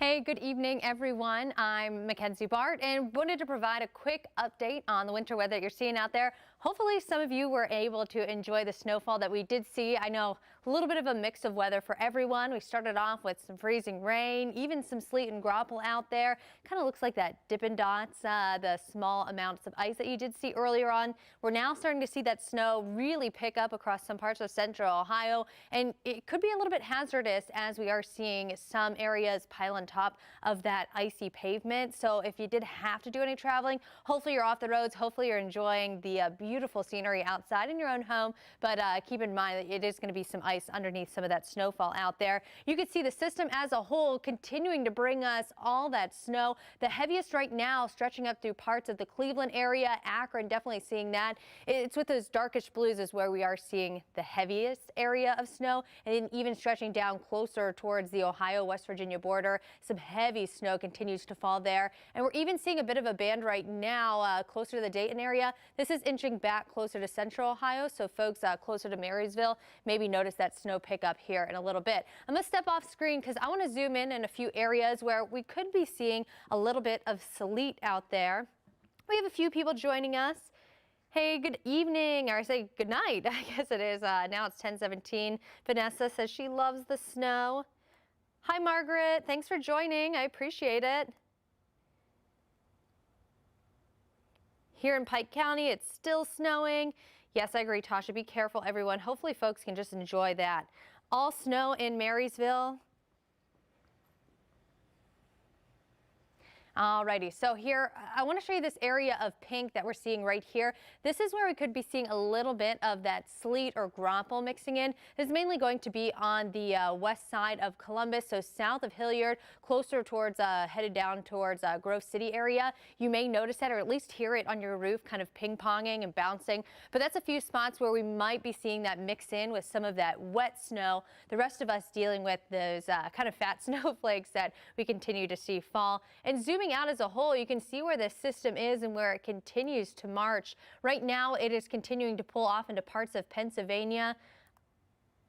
Hey, good evening, everyone. I'm Mackenzie Bart and wanted to provide a quick update on the winter weather that you're seeing out there. Hopefully some of you were able to enjoy the snowfall that we did see. I know a little bit of a mix of weather for everyone. We started off with some freezing rain, even some sleet and graupel out there. Kind of looks like that Dippin' Dots, the small amounts of ice that you did see earlier on. We're now starting to see that snow really pick up across some parts of central Ohio, and it could be a little bit hazardous as we are seeing some areas pile on top of that icy pavement. So if you did have to do any traveling, hopefully you're off the roads. Hopefully you're enjoying the beautiful scenery outside in your own home. But keep in mind that it is going to be some ice underneath some of that snowfall out there. You can see the system as a whole continuing to bring us all that snow. The heaviest right now stretching up through parts of the Cleveland area, Akron, definitely seeing that. It's with those darkish blues is where we are seeing the heaviest area of snow, and then even stretching down closer towards the Ohio-West Virginia border. Some heavy snow continues to fall there, and we're even seeing a bit of a band right now closer to the Dayton area. This is inching back closer to central Ohio, so folks closer to Marysville maybe notice that snow pickup here in a little bit. I'm going to step off screen because I want to zoom in a few areas where we could be seeing a little bit of sleet out there. We have a few people joining us. Hey, good evening, or I say good night. I guess it is. Now it's 10:17. Vanessa says she loves the snow. Hi, Margaret. Thanks for joining. I appreciate it. Here in Pike County, it's still snowing. Yes, I agree, Tasha. Be careful, everyone. Hopefully, folks can just enjoy that. All snow in Marysville. Alrighty, so here I want to show you this area of pink that we're seeing right here. This is where we could be seeing a little bit of that sleet or graupel mixing in. This is mainly going to be on the west side of Columbus, so south of Hilliard, closer towards headed down towards Grove City area. You may notice that, or at least hear it on your roof, kind of ping-ponging and bouncing. But that's a few spots where we might be seeing that mix in with some of that wet snow. The rest of us dealing with those kind of fat snowflakes that we continue to see fall. And zooming out as a whole, you can see where this system is and where it continues to march. Right now, it is continuing to pull off into parts of Pennsylvania.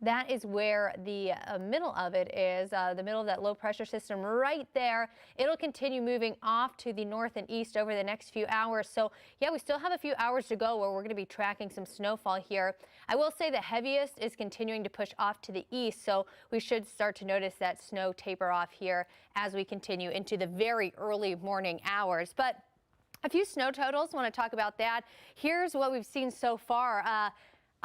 That is where the middle of it is, the middle of that low pressure system right there. It'll continue moving off to the north and east over the next few hours. So yeah, we still have a few hours to go where we're going to be tracking some snowfall here. I will say the heaviest is continuing to push off to the east, so we should start to notice that snow taper off here as we continue into the very early morning hours. But a few snow totals, want to talk about that. Here's what we've seen so far.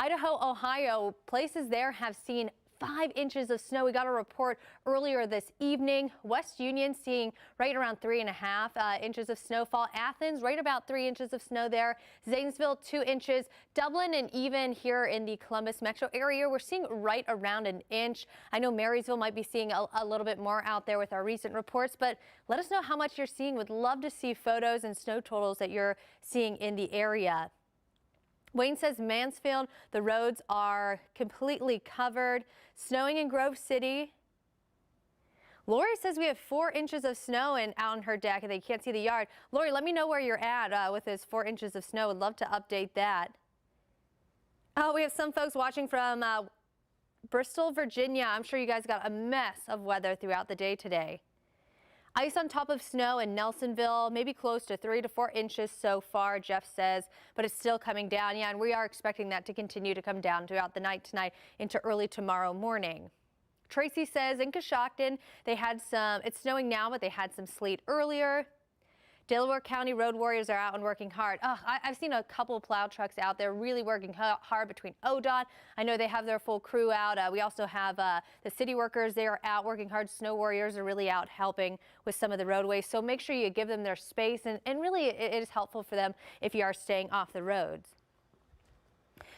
Idaho, Ohio, places there have seen 5 inches of snow. We got a report earlier this evening. West Union seeing right around 3.5 inches of snowfall. Athens, right about 3 inches of snow there. Zanesville, 2 inches. Dublin, and even here in the Columbus metro area, we're seeing right around an inch. I know Marysville might be seeing a little bit more out there with our recent reports, but let us know how much you're seeing. Would love to see photos and snow totals that you're seeing in the area. Wayne says Mansfield, the roads are completely covered. Snowing in Grove City. Lori says we have 4 inches of snow out on her deck and they can't see the yard. Lori, let me know where you're at with those 4 inches of snow. Would love to update that. Oh, we have some folks watching from Bristol, Virginia. I'm sure you guys got a mess of weather throughout the day today. Ice on top of snow in Nelsonville, maybe close to 3 to 4 inches so far, Jeff says, but it's still coming down. Yeah, and we are expecting that to continue to come down throughout the night tonight into early tomorrow morning. Tracy says in Coshocton, they had it's snowing now, but they had some sleet earlier. Delaware County road warriors are out and working hard. I've seen a couple plow trucks out there really working hard between ODOT. I know they have their full crew out. We also have the city workers. They are out working hard. Snow warriors are really out helping with some of the roadways. So make sure you give them their space. And really, it is helpful for them if you are staying off the roads.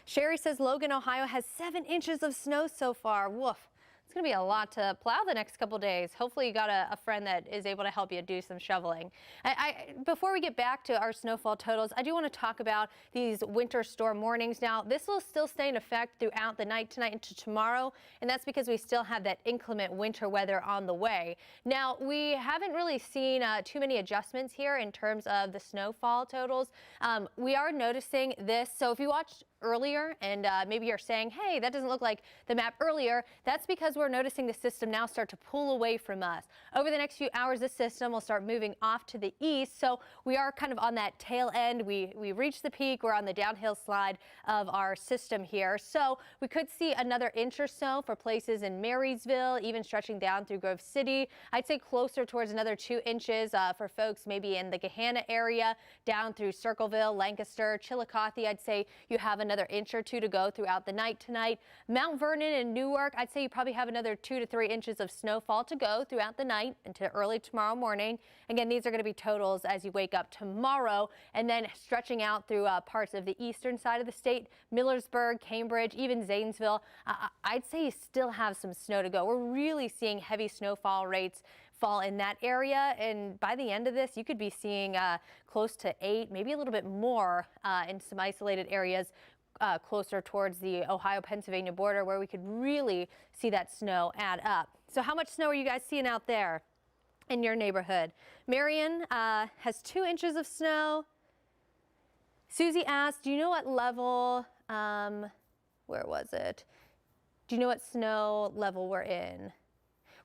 Sherry says Logan, Ohio has 7 inches of snow so far. Woof. It's going to be a lot to plow the next couple days. Hopefully you got a friend that is able to help you do some shoveling. Before we get back to our snowfall totals, I do want to talk about these winter storm warnings. Now, this will still stay in effect throughout the night tonight into tomorrow, and that's because we still have that inclement winter weather on the way. Now, we haven't really seen too many adjustments here in terms of the snowfall totals. We are noticing this. So if you watched earlier, and maybe you're saying, hey, that doesn't look like the map earlier. That's because we're noticing the system now start to pull away from us. Over the next few hours, this system will start moving off to the east, so we are kind of on that tail end. We reached the peak. We're on the downhill slide of our system here, so we could see another inch or so for places in Marysville, even stretching down through Grove City. I'd say closer towards another 2 inches for folks maybe in the Gahanna area, down through Circleville, Lancaster, Chillicothe. I'd say you have another inch or 2 to go throughout the night tonight. Mount Vernon and Newark, I'd say you probably have another 2 to 3 inches of snowfall to go throughout the night into early tomorrow morning. Again, these are going to be totals as you wake up tomorrow, and then stretching out through parts of the eastern side of the state, Millersburg, Cambridge, even Zanesville. I'd say you still have some snow to go. We're really seeing heavy snowfall rates fall in that area, and by the end of this you could be seeing close to 8, maybe a little bit more in some isolated areas closer towards the Ohio-Pennsylvania border, where we could really see that snow add up. So how much snow are you guys seeing out there in your neighborhood? Marion has 2 inches of snow. Susie asked, do you know what level, where was it? Do you know what snow level we're in?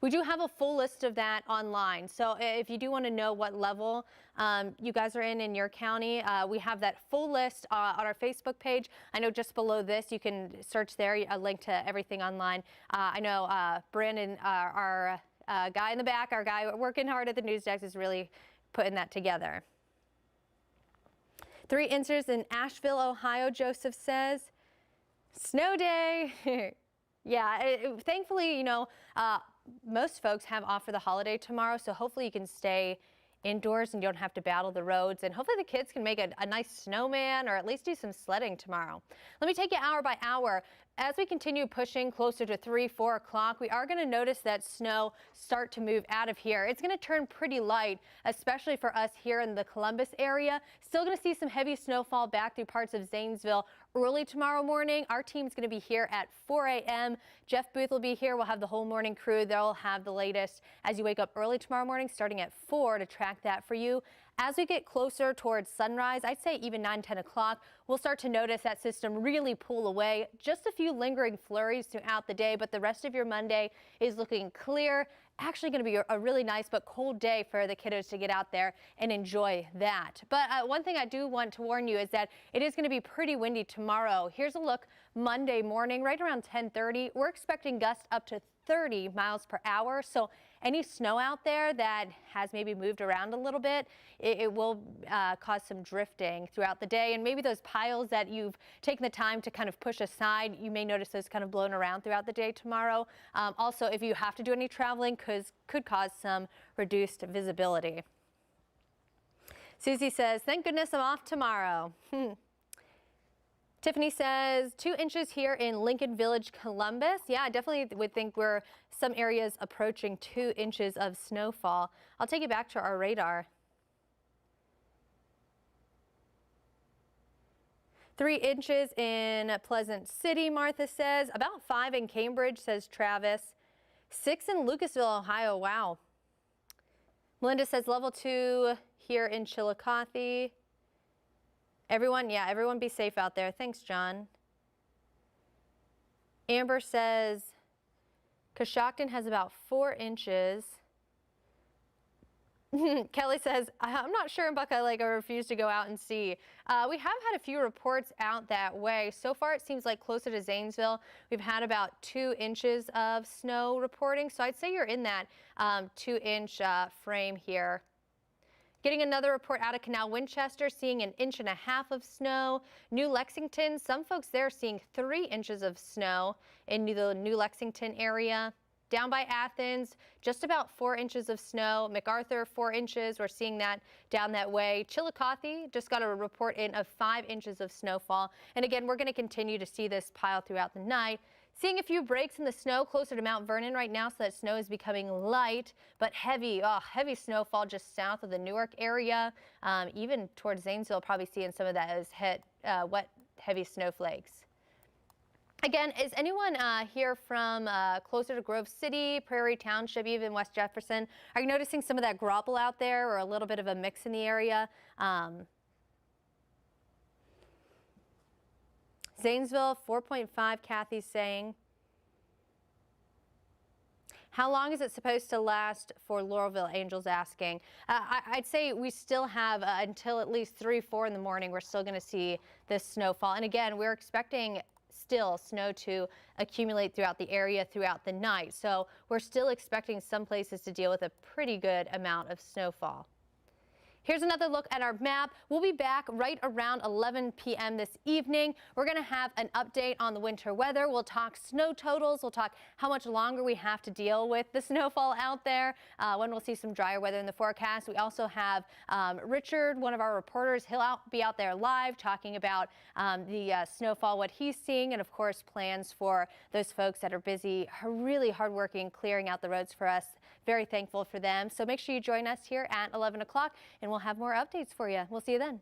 We do have a full list of that online, so if you do want to know what level you guys are in your county, we have that full list on our Facebook page. I know just below this you can search there, a link to everything online. I know Brandon, our guy in the back, our guy working hard at the news desk, is really putting that together. 3 inches in Asheville, Ohio, Joseph says. Snow day. Yeah, thankfully, you know, most folks have off for the holiday tomorrow, so hopefully you can stay indoors and you don't have to battle the roads, and hopefully the kids can make a nice snowman or at least do some sledding tomorrow. Let me take you hour by hour. As we continue pushing closer to 3, 4 o'clock, we are going to notice that snow start to move out of here. It's going to turn pretty light, especially for us here in the Columbus area. Still going to see some heavy snowfall back through parts of Zanesville early tomorrow morning. Our team's going to be here at 4 a.m. Jeff Booth will be here. We'll have the whole morning crew. They'll have the latest as you wake up early tomorrow morning, starting at 4 to track that for you. As we get closer towards sunrise, I'd say even 9, 10 o'clock, we'll start to notice that system really pull away. Just a few lingering flurries throughout the day, but the rest of your Monday is looking clear. Actually going to be a really nice but cold day for the kiddos to get out there and enjoy that. But one thing I do want to warn you is that it is going to be pretty windy tomorrow. Here's a look Monday morning, right around 10:30. We're expecting gusts up to 30 miles per hour. So any snow out there that has maybe moved around a little bit, it will cause some drifting throughout the day. And maybe those piles that you've taken the time to kind of push aside, you may notice those kind of blown around throughout the day tomorrow. Also, if you have to do any traveling, could cause some reduced visibility. Susie says, thank goodness I'm off tomorrow. Tiffany says 2 inches here in Lincoln Village, Columbus. Yeah, I definitely would think we're some areas approaching 2 inches of snowfall. I'll take you back to our radar. 3 inches in Pleasant City, Martha says. About 5 in Cambridge, says Travis. 6 in Lucasville, Ohio. Wow. Melinda says level 2 here in Chillicothe. Everyone be safe out there. Thanks, John. Amber says Coshocton has about 4 inches. Kelly says, I'm not sure in Buckeye Lake. I refuse to go out and see. We have had a few reports out that way. So far, it seems like closer to Zanesville, we've had about 2 inches of snow reporting. So I'd say you're in that 2-inch frame here. Getting another report out of Canal Winchester, seeing 1.5 inches of snow. New Lexington, some folks there seeing 3 inches of snow in the New Lexington area. Down by Athens, just about 4 inches of snow. MacArthur, 4 inches. We're seeing that down that way. Chillicothe just got a report in of 5 inches of snowfall. And again, we're going to continue to see this pile throughout the night. Seeing a few breaks in the snow closer to Mount Vernon right now, so that snow is becoming light but heavy. Heavy snowfall just south of the Newark area. Even towards Zanesville, probably seeing some of that as wet, heavy snowflakes. Again, is anyone here from closer to Grove City, Prairie Township, even West Jefferson? Are you noticing some of that grapple out there, or a little bit of a mix in the area? Zanesville, 4.5, Kathy's saying. How long is it supposed to last for Laurelville? Angel's asking. I'd say we still have until at least 3, 4 in the morning. We're still going to see this snowfall. And again, we're expecting still snow to accumulate throughout the area throughout the night. So we're still expecting some places to deal with a pretty good amount of snowfall. Here's another look at our map. We'll be back right around 11 p.m. this evening. We're going to have an update on the winter weather. We'll talk snow totals. We'll talk how much longer we have to deal with the snowfall out there, when we'll see some drier weather in the forecast. We also have Richard, one of our reporters. He'll be out there live talking about the snowfall, what he's seeing, and of course plans for those folks that are busy, really hardworking, clearing out the roads for us. Very thankful for them. So make sure you join us here at 11 o'clock, and we'll have more updates for you. We'll see you then.